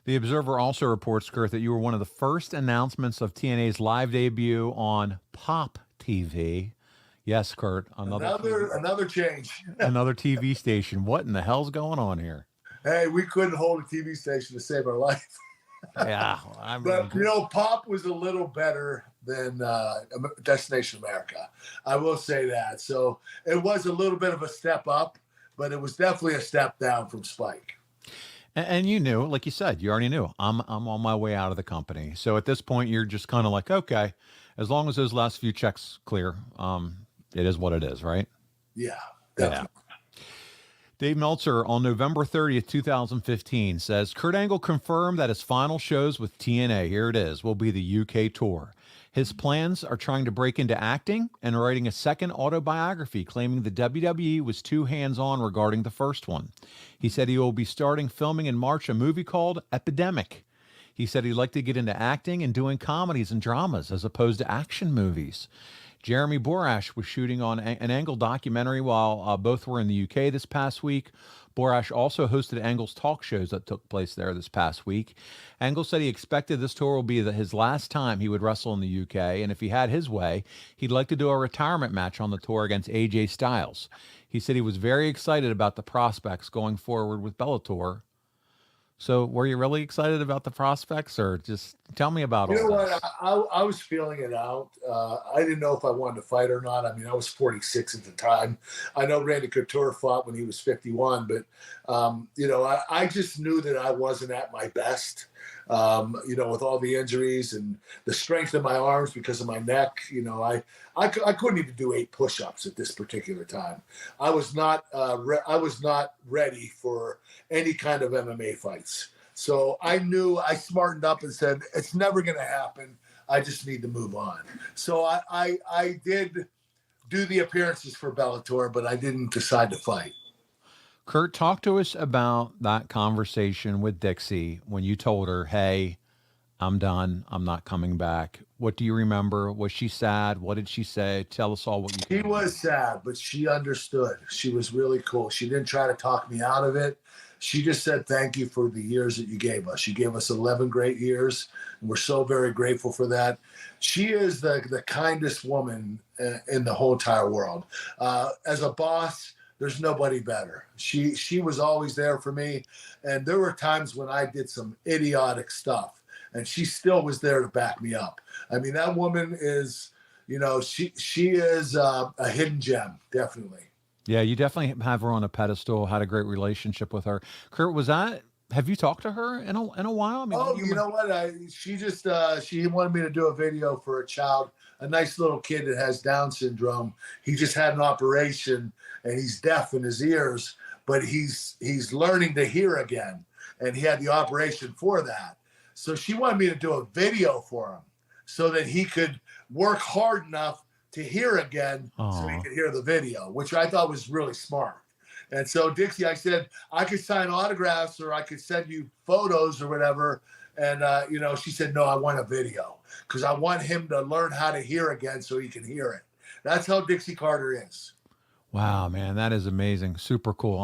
The Observer also reports, Kurt, that you were one of the first announcements of TNA's live debut on Pop TV. Yes, Kurt, Another change. another TV station. What in the hell's going on here? Hey, we couldn't hold a TV station to save our life. Yeah, I But mean, Pop was a little better than Destination America. I will say that. So it was a little bit of a step up, but it was definitely a step down from Spike. and you knew, like you said, you already knew. I'm on my way out of the company. So at this point, you're just kind of like, okay, as long as those last few checks clear, it is what it is, right? Yeah, definitely. Yeah. Dave Meltzer on November 30th, 2015 says Kurt Angle confirmed that his final shows with TNA, here it is, will be the UK tour. His plans are trying to break into acting and writing a second autobiography, claiming the WWE was too hands-on regarding the first one. He said he will be starting filming in March a movie called Epidemic. He said he'd like to get into acting and doing comedies and dramas as opposed to action movies. Jeremy Borash was shooting on an Angle documentary while both were in the UK this past week. Borash also hosted Angle's talk shows that took place there this past week. Angle said he expected this tour will be his last time he would wrestle in the UK, and if he had his way, he'd like to do a retirement match on the tour against AJ Styles. He said he was very excited about the prospects going forward with Bellator. So were you really excited about the prospects, or just tell me about all this? What? I was feeling it out. I didn't know if I wanted to fight or not. I mean, I was 46 at the time. I know Randy Couture fought when he was 51, but, I just knew that I wasn't at my best, with all the injuries and the strength of my arms because of my neck. I couldn't even do 8 push-ups at this particular time. I was not ready for any kind of MMA fights. So I knew, I smartened up and said, it's never going to happen. I just need to move on. So I did do the appearances for Bellator, but I didn't decide to fight. Kurt, talk to us about that conversation with Dixie when you told her, hey, I'm done. I'm not coming back. What do you remember? Was she sad? What did she say? Tell us all what you She was sad, but she understood. She was really cool. She didn't try to talk me out of it. She just said, thank you for the years that you gave us. You gave us 11 great years, and we're so very grateful for that. She is the kindest woman in the whole entire world. As a boss, there's nobody better. She was always there for me, and there were times when I did some idiotic stuff, and she still was there to back me up. I mean, that woman is, she is a hidden gem, definitely. Yeah, you definitely have her on a pedestal, had a great relationship with her. Kurt, have you talked to her in a while? I mean, you know what? She wanted me to do a video for a child, a nice little kid that has Down syndrome. He just had an operation and he's deaf in his ears, but he's learning to hear again. And he had the operation for that. So she wanted me to do a video for him so that he could work hard enough to hear again. Aww. So he could hear the video, which I thought was really smart. And so Dixie, I said, I could sign autographs or I could send you photos or whatever. And, she said, no, I want a video because I want him to learn how to hear again so he can hear it. That's how Dixie Carter is. Wow, man, that is amazing. Super cool.